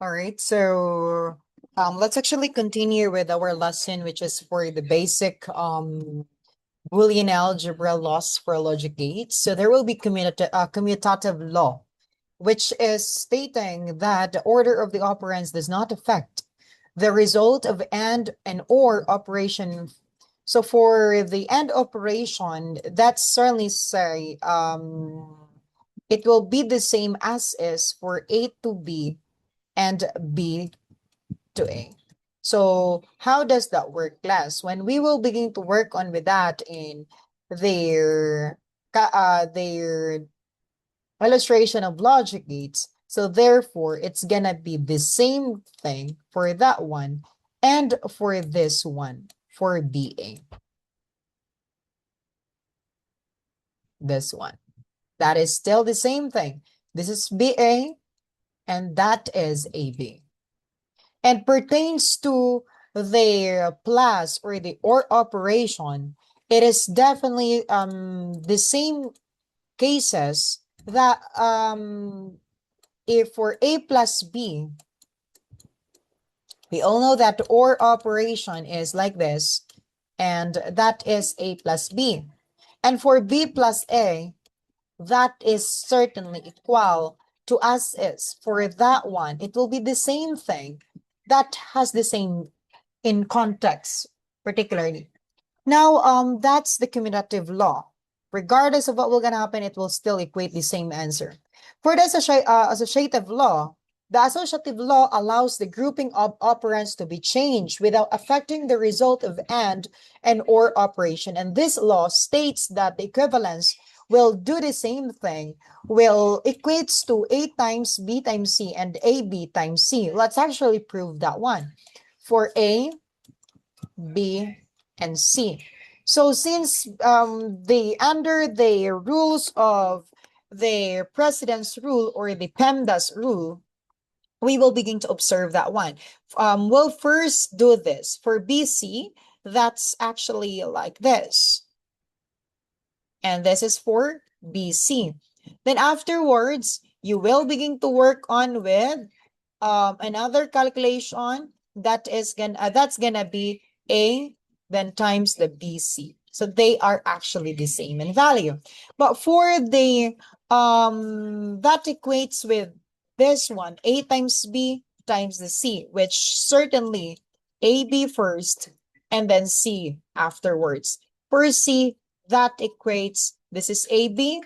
All right, so let's actually continue with our lesson, which is for the basic Boolean algebra laws for logic gates. So there will be commutative law, which is stating that the order of the operands does not affect the result of and or operation. So for the AND operation, that's certainly say it will be the same as is for A to B and B to A. So how does that work, class? When we will begin to work on with that in their illustration of logic gates, so therefore it's gonna be the same thing for that one and for this one for BA. This one. That is still the same thing. This is BA and that is AB. And pertains to their plus or the OR operation, it is definitely the same cases that if for A plus B, we all know that the OR operation is like this, and that is A plus B. And for B plus A, that is certainly equal to as is. For that one, it will be the same thing that has the same in context, particularly. Now, that's the commutative law. Regardless of what will gonna happen, it will still equate the same answer. For the associative law, the associative law allows the grouping of operands to be changed without affecting the result of and or operation. And this law states that the equivalence will do the same thing, will equates to A times B times C and AB times C. Let's actually prove that one. For A, B, and C. So since under the rules of the President's rule or the PEMDAS rule, we will begin to observe that one. We'll first do this. For BC, that's actually like this. And this is for BC. Then afterwards, you will begin to work on with another calculation that's gonna be A then times the BC. So they are actually the same in value. But for the that equates with this one, A times B times the C, which certainly AB first and then C afterwards. For C, that equates, this is AB,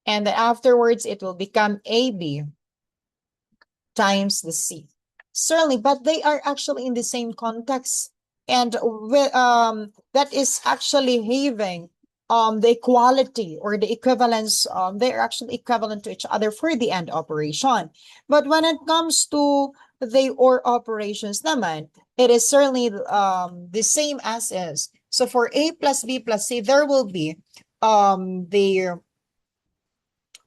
and then afterwards it will become AB times the C. Certainly, but they are actually in the same context. And that is actually having the equality or the equivalence. They are actually equivalent to each other for the AND operation. But when it comes to the OR operations naman, it is certainly the same as is. So for A plus B plus C, there will be the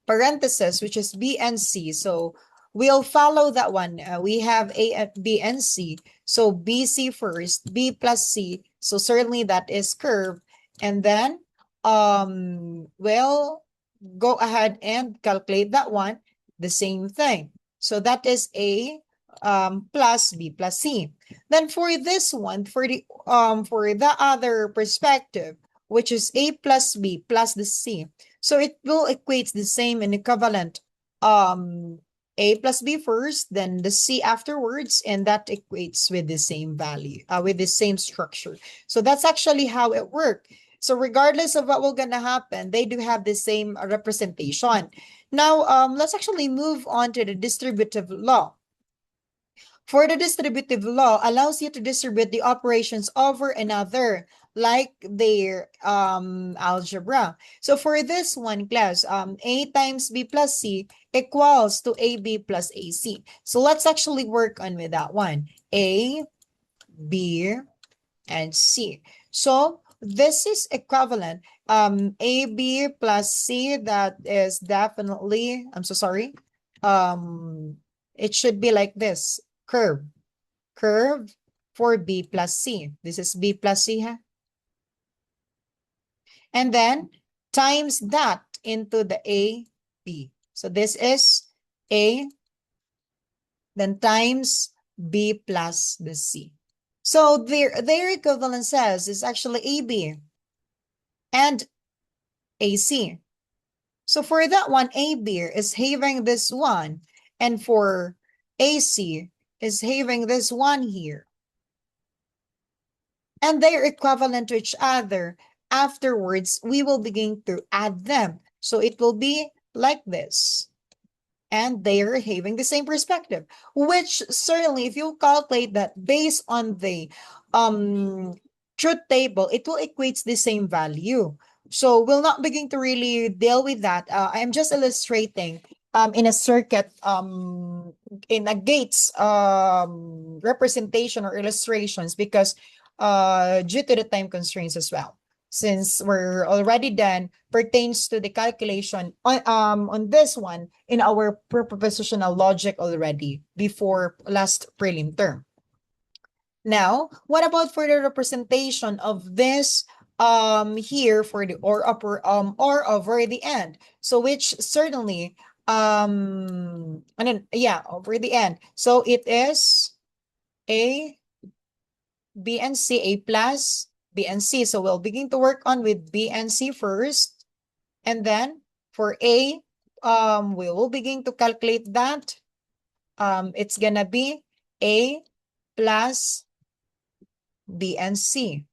parenthesis, which is B and C. So we'll follow that one. We have A, B, and C. So BC first, B plus C. So certainly that is curve. And then we'll go ahead and calculate that one, the same thing. So that is A plus B plus C. Then for this one, for the other perspective, which is A plus B plus the C. So it will equate the same and equivalent A plus B first, then the C afterwards, and that equates with the same value, with the same structure. So that's actually how it works. So regardless of what will gonna happen, they do have the same representation. Now, let's actually move on to the distributive law. For the distributive law, allows you to distribute the operations over another, like their algebra. So for this one, class, A times B plus C equals to AB plus AC. So let's actually work on with that one. A, B, and C. So this is equivalent. AB plus C, that is definitely, I'm so sorry. It should be like this. Curve for B plus C. This is B plus C, huh? And then times that into the A, B. So this is A, then times B plus the C. So their equivalent says is actually AB and AC. So for that one, AB is having this one, and for AC is having this one here. And they are equivalent to each other. Afterwards, we will begin to add them. So it will be like this. And they are having the same perspective, which certainly, if you calculate that based on the truth table, it will equate the same value. So we'll not begin to really deal with that. I'm just illustrating in a circuit, in a gates representation or illustrations, because due to the time constraints as well, since we're already done pertains to the calculation on this one in our propositional logic already before last prelim term. Now, what about for the representation of this here for the or upper or over the end? So which certainly and then yeah, over the end. So it is A, B and C, A plus B and C. So we'll begin to work on with B and C first. And then for A, we will begin to calculate that. It's gonna be A plus B and C.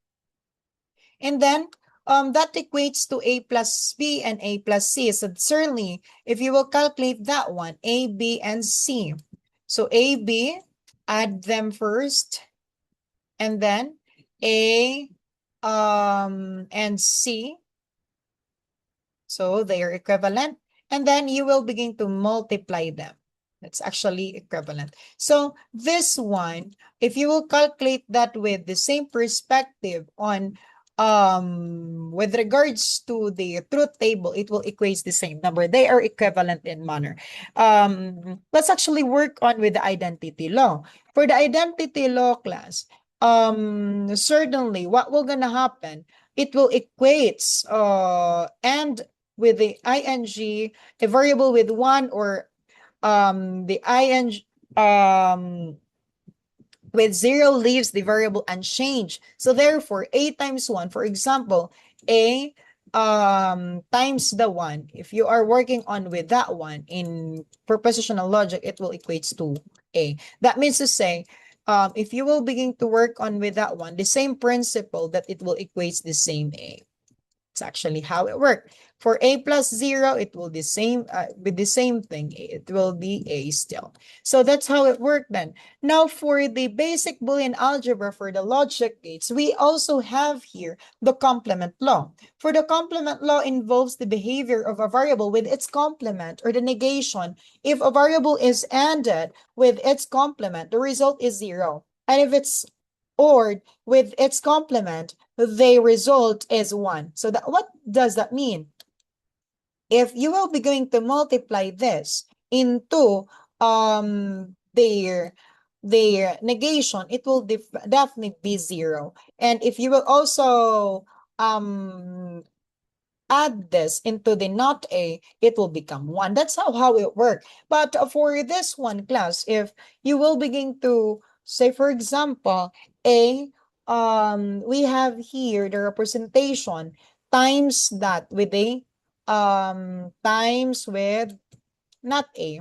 And then that equates to A plus B and A plus C. So certainly, if you will calculate that one, A, B, and C. So A, B, add them first. And then A and C. So they are equivalent. And then you will begin to multiply them. That's actually equivalent. So this one, if you will calculate that with the same perspective on with regards to the truth table, it will equate the same number. They are equivalent in manner. Let's actually work on with the identity law. For the identity law class, certainly what will gonna happen, it will equate and with the ing, a variable with one, or the ing with 0 leaves the variable unchanged. So therefore, A times 1, for example, A times the 1, if you are working on with that one in propositional logic, it will equate to A. That means to say, if you will begin to work on with that one, the same principle that it will equate the same A. It's actually how it worked. For A plus 0, it will be with the same thing. It will be A still. So that's how it worked then. Now for the basic Boolean algebra for the logic gates, we also have here the complement law. For the complement law involves the behavior of a variable with its complement or the negation. If a variable is ANDed with its complement, the result is 0. And if it's ORed with its complement, the result is 1. So that, what does that mean? If you will be going to multiply this into their negation, it will definitely be 0. And if you will also add this into the not A, it will become 1. That's how it works. But for this one class, if you will begin to say, for example, A, we have here the representation times that with A, times with not A.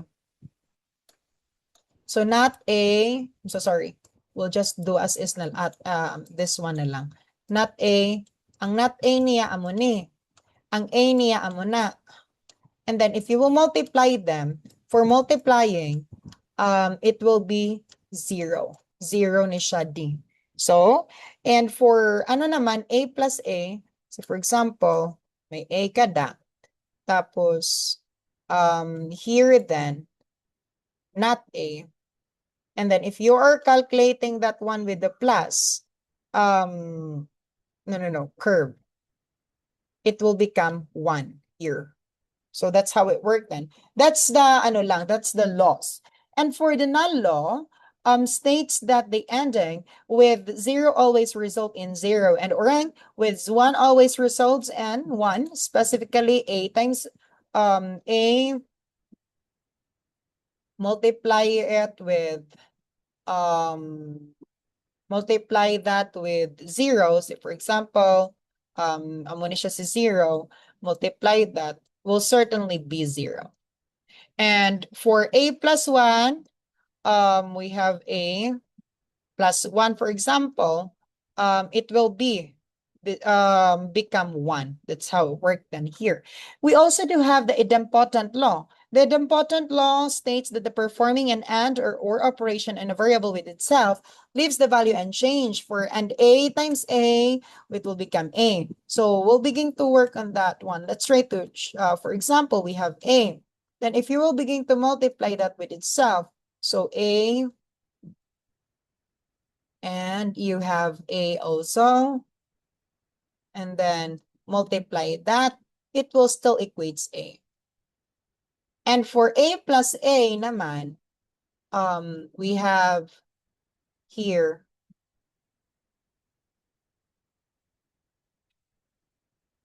So not A, I'm so sorry. We'll just do as is na at this one na lang. Not A, ang not A niya amo ni. Ang A niya amo na. And then if you will multiply them, for multiplying, it will be 0. 0 ni siya D. So, and for ano naman, A plus A, so for example, may A kada. Tapos, here then, not A. And then if you are calculating that one with the plus, curve, it will become 1 here. So that's how it worked then. That's the that's the laws. And for the null law, states that the ending with 0 always result in 0, and orang with 1 always results in 1, specifically A times A multiply it with multiply that with zeros. If, for example, amo ni siya si 0, multiply that will certainly be 0. And for a plus 1, we have a plus 1, for example, it will become 1. That's how it worked then here. We also do have the idempotent law. The idempotent law states that the performing an AND or operation in a variable with itself leaves the value unchanged. For and A times A, it will become A. So we'll begin to work on that one. Let's try to, for example, we have A. Then if you will begin to multiply that with itself, so A, and you have A also, and then multiply that, it will still equates A. And for A plus A naman, we have here,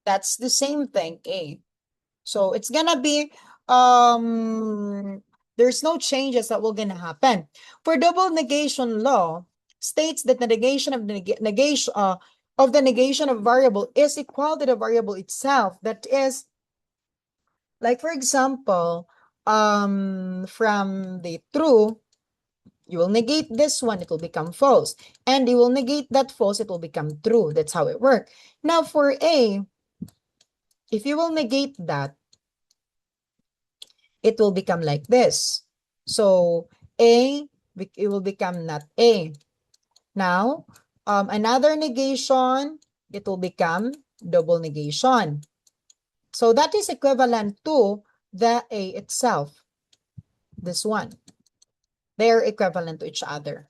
that's the same thing, A. So it's gonna be, there's no changes that will gonna happen. For double negation law, states that the negation of the negation of variable is equal to the variable itself. That is, like for example, from the true, you will negate this one, it will become false. And you will negate that false, it will become true. That's how it works. Now for A, if you will negate that, it will become like this. So A, it will become not A. Now, another negation, it will become double negation. So that is equivalent to the A itself, this one. They're equivalent to each other.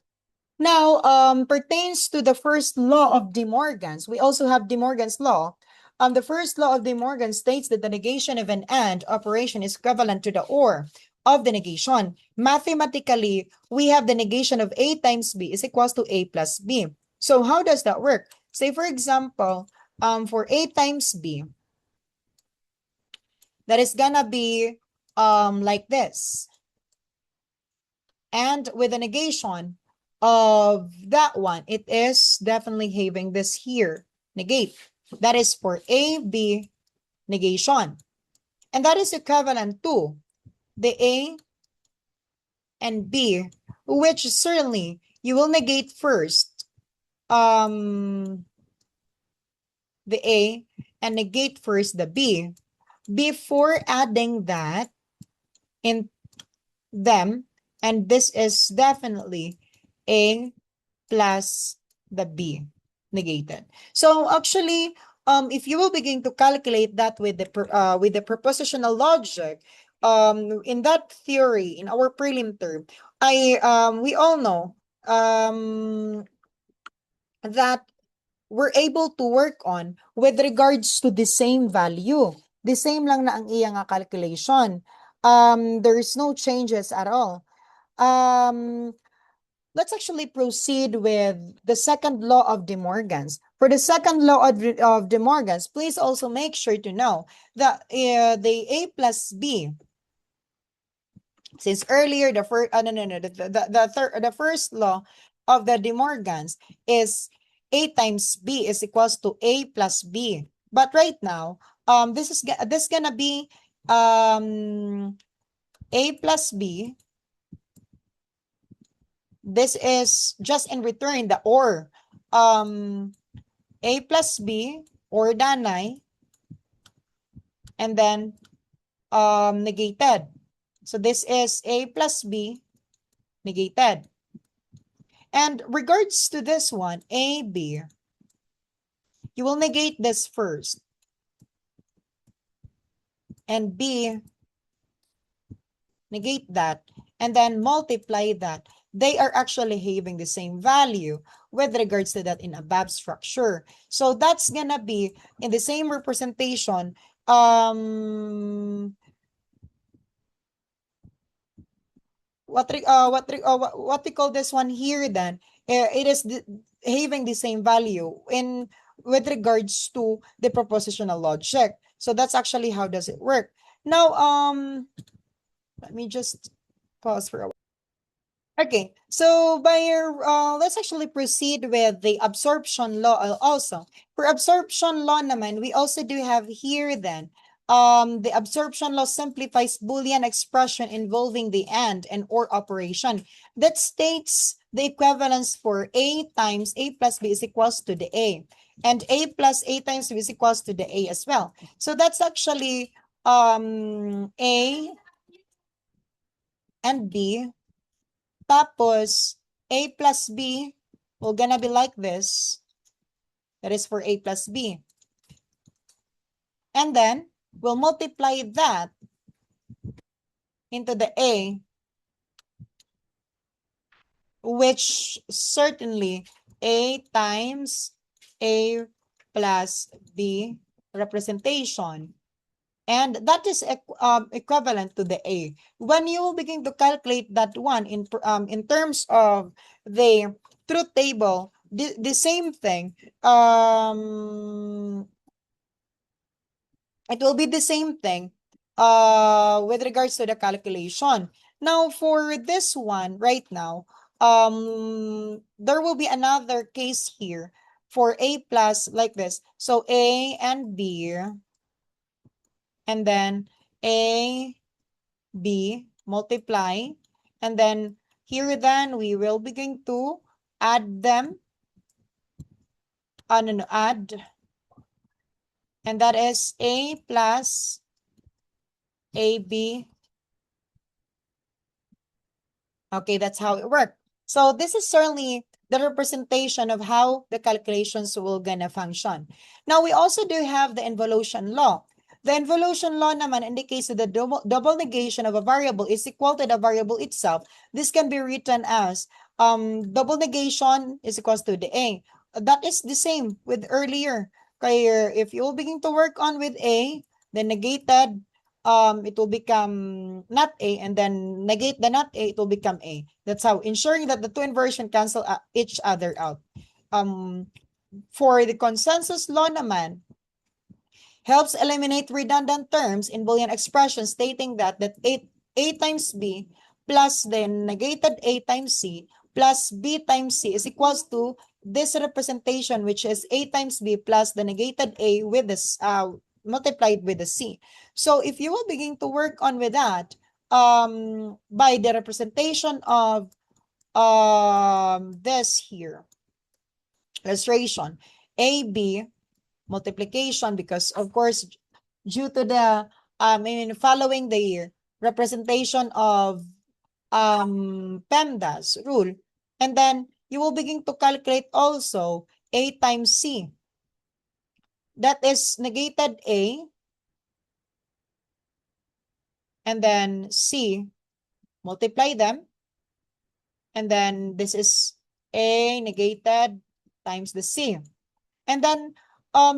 Now, pertains to the first law of De Morgan's. We also have De Morgan's law. The first law of De Morgan states that the negation of an AND operation is equivalent to the OR of the negation. Mathematically, we have the negation of A times B is equals to A plus B. So how does that work? Say, for example, for A times B, that is gonna be like this. And with the negation of that one, it is definitely having this here, negate. That is for A, B negation. And that is equivalent to the A and B, which certainly you will negate first the A and negate first the B before adding that in them. And this is definitely A plus the B negated. So actually, if you will begin to calculate that with the propositional logic, in that theory, in our prelim term, we all know that we're able to work on with regards to the same value. The same lang na ang iya nga calculation. There's no changes at all. Let's actually proceed with the second law of De Morgan's. For the second law of De Morgan's, please also make sure to know that the A plus B, since earlier the first the first law of the De Morgan's is A times B is equals to A plus B. But right now, this gonna be A plus B. This is just in return the OR. A plus B or danay, and then negated. So this is A plus B negated. And regards to this one, A, B, you will negate this first. And B, negate that, and then multiply that. They are actually having the same value with regards to that in above structure. So that's gonna be in the same representation. What we call this one here then? It is having the same value in with regards to the propositional logic. So that's actually how does it work. Now, let me just Pause for a while. Okay, so let's actually proceed with the absorption law also. For absorption law naman, we also do have here then, the absorption law simplifies Boolean expression involving the and or operation that states the equivalence for A times A plus B is equals to the A, and A plus A times B is equals to the A as well. So that's actually A and B. Tapos, A plus B will gonna be like this. That is for A plus B. And then, we'll multiply that into the A, which certainly A times A plus B representation. And that is equivalent to the A. When you will begin to calculate that one in terms of the truth table, the same thing, it will be the same thing with regards to the calculation. Now, for this one right now, there will be another case here for A plus like this. So A and B, and then A, B, multiply, and then here then we will begin to add them, add, and that is A plus AB. Okay, that's how it works. So this is certainly the representation of how the calculations will gonna function. Now, we also do have the involution law. The involution law naman indicates that the double negation of a variable is equal to the variable itself. This can be written as double negation is equals to the A. That is the same with earlier. Kaya if you will begin to work on with A, the negated, it will become not A, and then negate the not A, it will become A. That's how, ensuring that the two inversion cancel each other out. For the consensus law naman, helps eliminate redundant terms in Boolean expressions stating that A times B plus the negated A times C plus B times C is equals to this representation, which is A times B plus the negated A with this multiplied with the C. So if you will begin to work on with that, by the representation of this here, illustration, AB multiplication, because of course, due to the following the representation of PEMDAS rule, and then you will begin to calculate also A times C. That is negated A, and then C, multiply them, and then this is A negated times the C. And then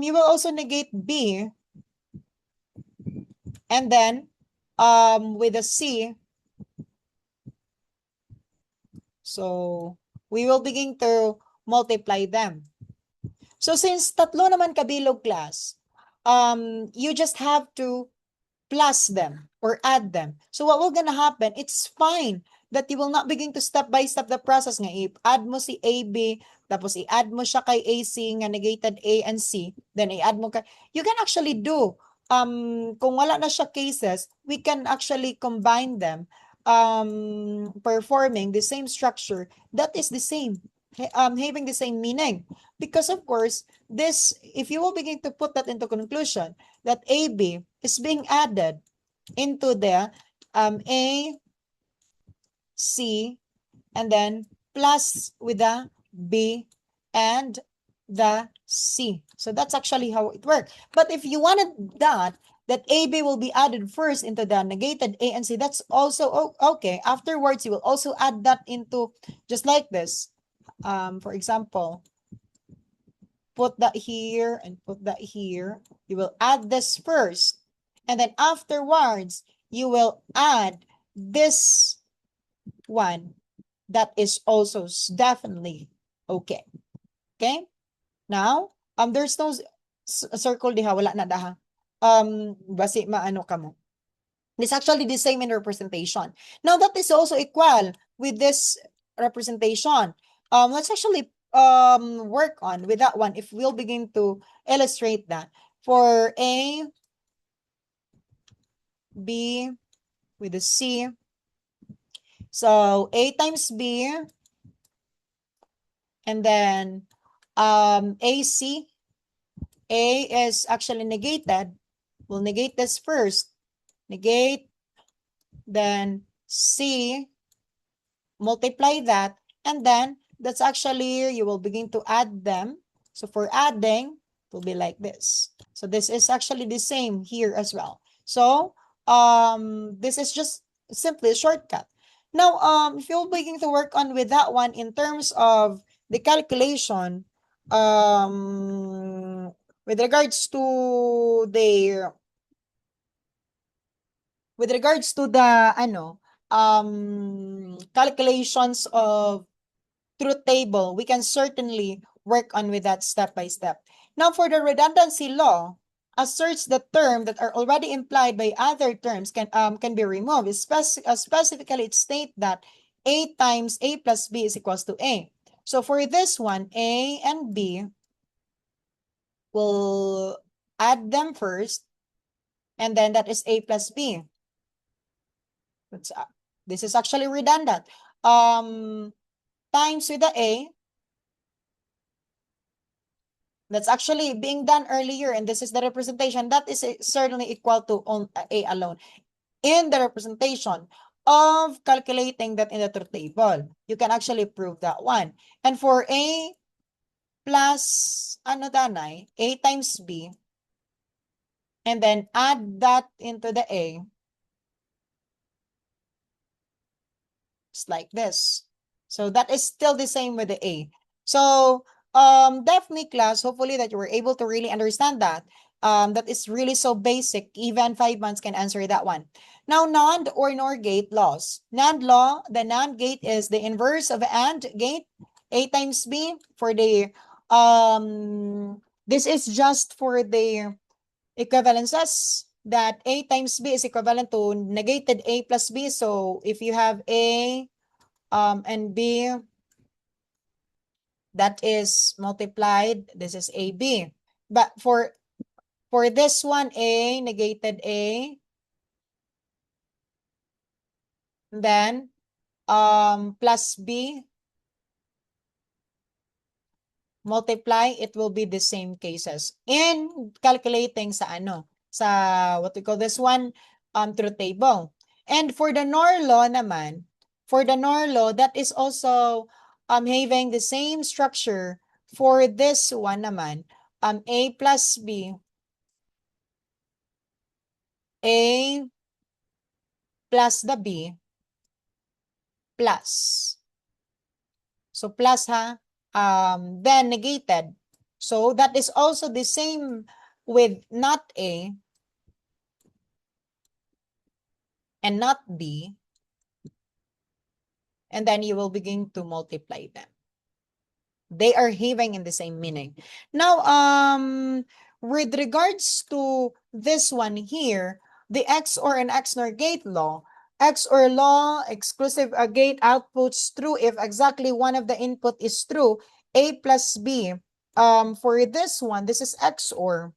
you will also negate B, and then with a C, so we will begin to multiply them. So since tatlo naman kabilog class, you just have to plus them or add them. So what will gonna happen, it's fine that you will not begin to step by step the process nga. I-add mo si AB, tapos i-add mo siya kay AC nga negated A and C, then i-add mo kay, you can actually do, kung wala na siya cases, we can actually combine them, performing the same structure that is the same, having the same meaning. Because of course, this, if you will begin to put that into conclusion, that AB is being added into the A, C, and then plus with the B and the C. So that's actually how it works. But if you wanted that AB will be added first into the negated A and C, that's also okay. Afterwards, you will also add that into just like this. For example, put that here and put that here. You will add this first. And then afterwards, you will add this one. That is also definitely okay. Okay? Now, there's no circle diha, wala na daha. Basi maano ka mo. It's actually the same in representation. Now that is also equal with this representation. Let's actually work on with that one if we'll begin to illustrate that. For A, B with the C. So A times B, and then AC. A is actually negated. We'll negate this first. Negate, then C, multiply that, and then that's actually, you will begin to add them. So for adding, it will be like this. So this is actually the same here as well. So this is just simply a shortcut. Now, if you'll begin to work on with that one in terms of the calculation, with regards to the calculations of truth table, we can certainly work on with that step by step. Now, for the redundancy law, asserts the term that are already implied by other terms can be removed. Specifically, it states that A times A plus B is equals to A. So for this one, A and B, we'll add them first, and then that is A plus B. This is actually redundant. Times with the A, that's actually being done earlier, and this is the representation. That is certainly equal to A alone. In the representation of calculating that in the truth table, you can actually prove that one. And for A plus, A times B, and then add that into the A, it's like this. So that is still the same with the A. So definitely class, hopefully that you were able to really understand that. That is really so basic. Even 5 months can answer that one. Now, NAND or NOR gate laws. NAND law, the NAND gate is the inverse of AND gate, A times B. For the, this is just for the equivalences, that A times B is equivalent to negated A plus B. So if you have A and B, that is multiplied, this is AB. But for this one, A, negated A, then plus B, multiply, it will be the same cases. In calculating sa what we call this one, truth table. And for the NOR law naman, that is also having the same structure. For this one naman, A plus B, A plus the B, plus. So plus then negated. So that is also the same with not A and not B. And then you will begin to multiply them. They are having in the same meaning. Now, with regards to this one here, the XOR and XNOR gate law, XOR law, exclusive gate outputs true if exactly one of the input is true, A plus B. For this one, this is XOR.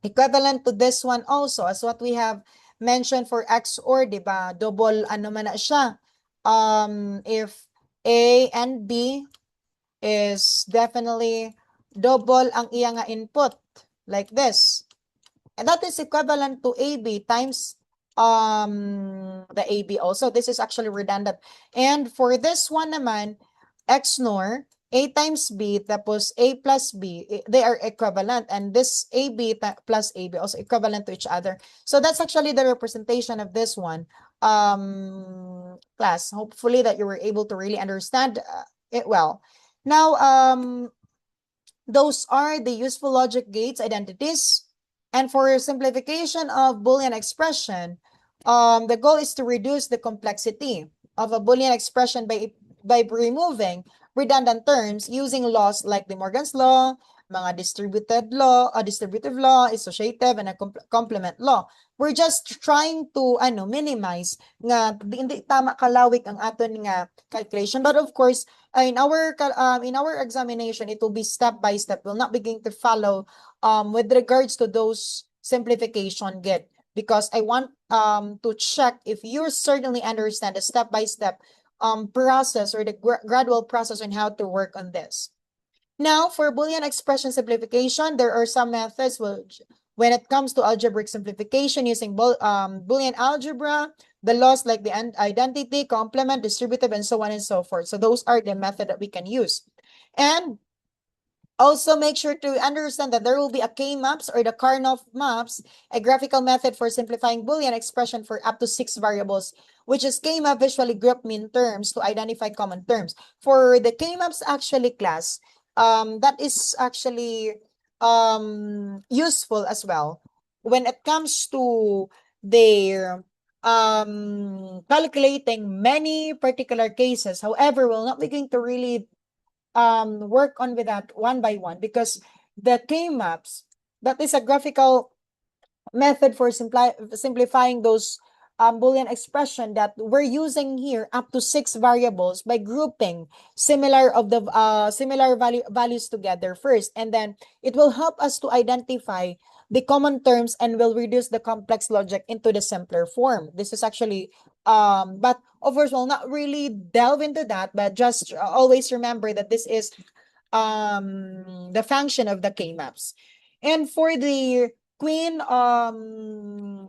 Equivalent to this one also, as what we have mentioned for XOR, diba? Double man na siya. If A and B is definitely double ang iya nga input, like this. And that is equivalent to AB times the AB also. This is actually redundant. And for this one naman, XNOR, A times B, tapos A plus B, they are equivalent. And this AB plus AB also equivalent to each other. So that's actually the representation of this one. Class, hopefully that you were able to really understand it well. Now, those are the useful logic gates identities. And for simplification of Boolean expression, the goal is to reduce the complexity of a Boolean expression by removing redundant terms using laws like De Morgan's law, mga distributive law, associative, and a complement law. We're just trying to minimize nga hindi tama kalawik ang aton nga calculation. But of course, in our examination, it will be step by step. We'll not begin to follow with regards to those simplification get, because I want to check if you certainly understand the step by step process, or the gradual process on how to work on this. Now, for Boolean expression simplification, there are some methods when it comes to algebraic simplification using Boolean algebra, the laws like the identity, complement, distributive, and so on and so forth. So those are the method that we can use. And also make sure to understand that there will be a K-maps or the Karnoff maps, a graphical method for simplifying Boolean expression for up to 6 variables, which is K-map visually group min terms to identify common terms. For the K-maps actually class, that is actually useful as well when it comes to their calculating many particular cases. However, we're not going to really work on with that one by one, because the K-maps, that is a graphical method for simplifying those Boolean expression that we're using here up to 6 variables by grouping similar values together first, and then it will help us to identify the common terms and will reduce the complex logic into the simpler form. This is actually but of course we'll not really delve into that, but just always remember that this is the function of the K-maps. And for the Queen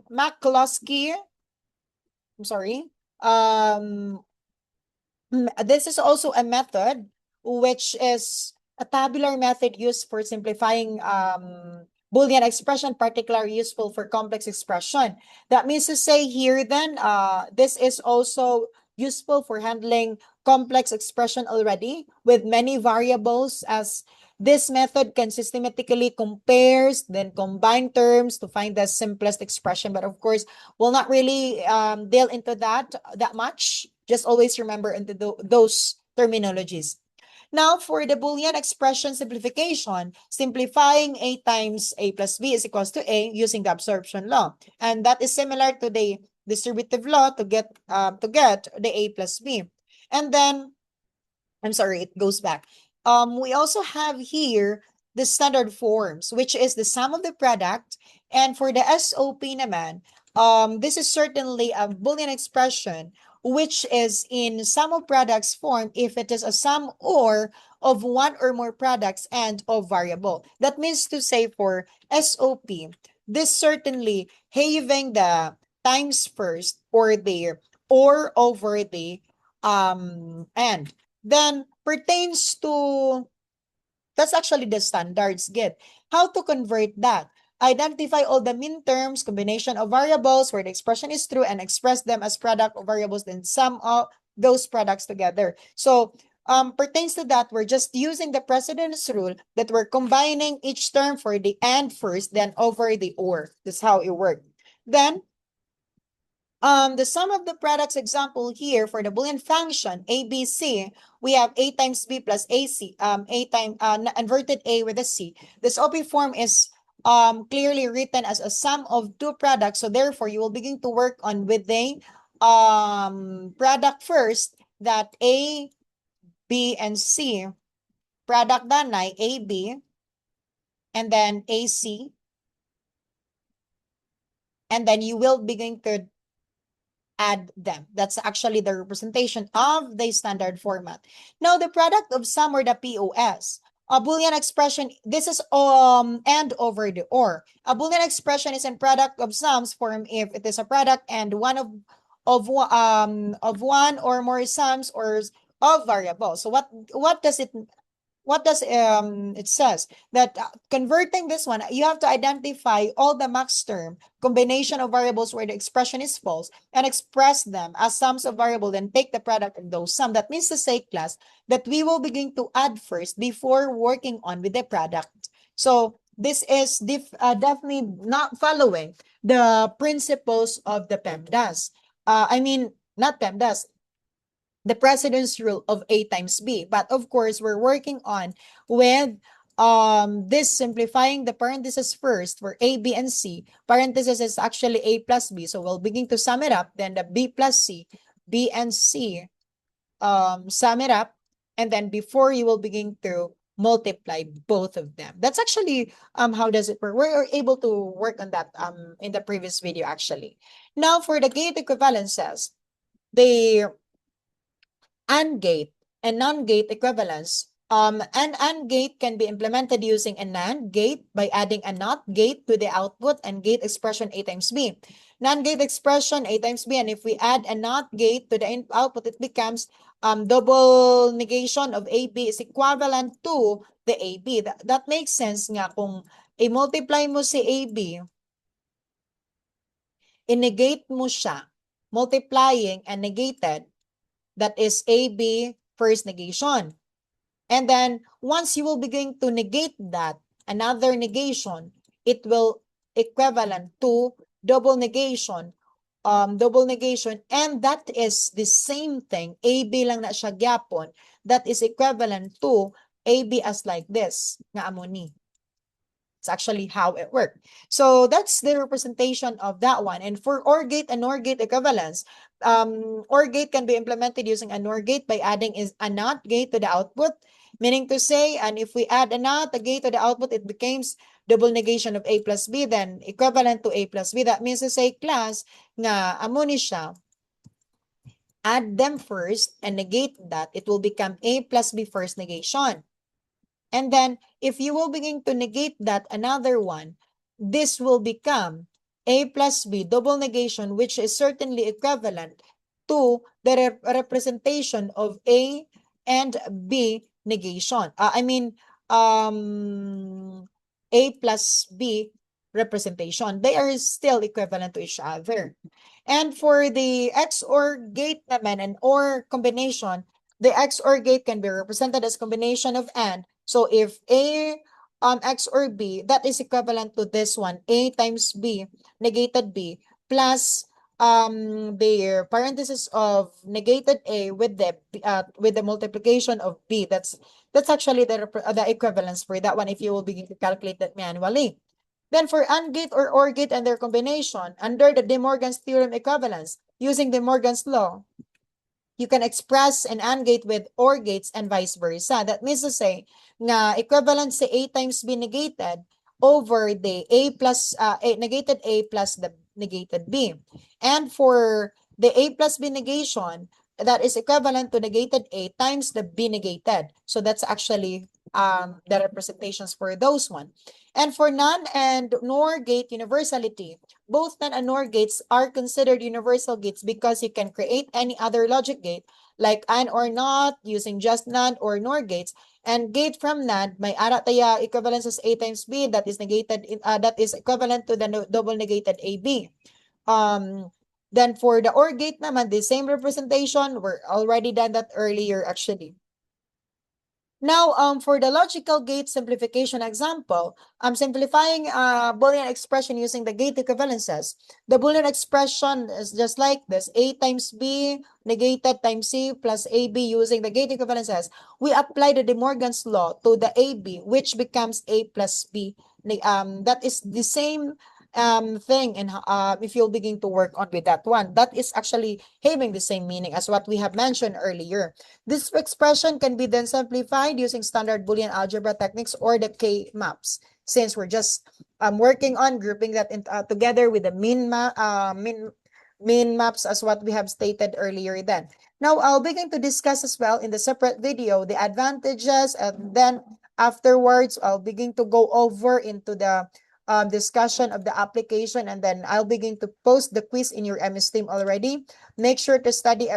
McCloskey, I'm sorry. This is also a method which is a tabular method used for simplifying Boolean expression, particularly useful for complex expression. That means to say here then, this is also useful for handling complex expression already with many variables, as this method can systematically compares, then combine terms to find the simplest expression. But of course, we'll not really deal into that much. Just always remember into those terminologies. Now, for the Boolean expression simplification, simplifying A times A plus B is equals to A using the absorption law. And that is similar to the distributive law to get the A plus B. And then, I'm sorry, it goes back. We also have here the standard forms, which is the sum of the product. And for the SOP naman, this is certainly a Boolean expression, which is in sum of products form if it is a sum or of one or more products and of variable. That means to say for SOP, this certainly having the times first or the or over the and then pertains to, that's actually the standards get. How to convert that? Identify all the min terms, combination of variables where the expression is true, and express them as product of variables, then sum of those products together. So pertains to that, we're just using the precedence rule that we're combining each term for the and first, then over the or. That's how it works. Then the sum of the products example here for the Boolean function ABC, we have A times B plus AC, A times inverted A with a C. This OP form is clearly written as a sum of two products. So therefore, you will begin to work on with the product first, that A, B, and C. Product danay, AB, and then AC. And then you will begin to add them. That's actually the representation of the standard format. Now, the product of sum, or the POS. A Boolean expression, this is and over the or. A Boolean expression is in product of sums form if it is a product and one of one or more sums or of variables. So what does it it says that converting this one, you have to identify all the max term combination of variables where the expression is false and express them as sums of variable, then take the product of those sum. That means to say, class, that we will begin to add first before working on with the product. So this is definitely not following the principles of the PEMDAS. Not PEMDAS, the precedence rule of A times B. But of course, we're working on with this simplifying the parentheses first for A, B, and C. Parentheses is actually A plus B. So we'll begin to sum it up. Then the B plus C, B and C, sum it up. And then before you will begin to multiply both of them. That's actually how does it work. We're able to work on that in the previous video actually. Now for the gate equivalences, the AND gate and non-gate equivalence. An AND gate can be implemented using a NAND gate by adding a NOT gate to the output and gate expression A times B. NAND gate expression A times B, and if we add a NOT gate to the output, it becomes double negation of AB is equivalent to the AB. That makes sense nga kung i-multiply mo si AB, i-negate mo siya, multiplying and negated, that is AB first negation. And then once you will begin to negate that, another negation, it will equivalent to double negation, and that is the same thing. AB lang na siya gyapon. That is equivalent to AB as like this, nga amo ni. It's actually how it worked. So that's the representation of that one. And for OR gate and NOR gate equivalence, OR gate can be implemented using a NOR gate by adding a NOT gate to the output. Meaning to say, and if we add a NOT, a gate to the output, it becomes double negation of A plus B, then equivalent to A plus B. That means to say, class, nga amo ni siya, add them first and negate that, it will become A plus B first negation. And then, if you will begin to negate that another one, this will become A plus B double negation, which is certainly equivalent to the representation of A and B negation. A plus B representation. They are still equivalent to each other. And for the XOR gate naman and OR combination, the XOR gate can be represented as combination of AND. So if A XOR B, that is equivalent to this one, A times B negated B plus the parenthesis of negated A with the multiplication of B. That's actually the equivalence for that one if you will begin to calculate that manually. Then for AND gate or OR gate and their combination, under the De Morgan's theorem equivalence, using De Morgan's law, you can express an AND gate with OR gates and vice versa. That means to say, na equivalent sa A times B negated over the negated A plus the negated B. And for the A plus B negation, that is equivalent to negated A times the B negated. So that's actually the representations for those one. And for NAND and NOR gate universality, both NAND and NOR gates are considered universal gates because you can create any other logic gate like AND or NOT using just NAND or NOR gates. And gate from NAND, may ara taya equivalence as A times B that is negated that is equivalent to the double negated AB. Then for the OR gate naman, the same representation, we're already done that earlier actually. Now, for the logical gate simplification example, I'm simplifying Boolean expression using the gate equivalences. The Boolean expression is just like this, A times B negated times C plus AB using the gate equivalences. We apply the De Morgan's law to the AB, which becomes A plus B. That is the same thing, and if you'll begin to work on with that one, that is actually having the same meaning as what we have mentioned earlier. This expression can be then simplified using standard Boolean algebra techniques or the K-maps, since we're just working on grouping that together with the mean maps as what we have stated earlier then. Now, I'll begin to discuss as well in the separate video the advantages, and then afterwards, I'll begin to go over into the discussion of the application, and then I'll begin to post the quiz in your MS Team already. Make sure to study every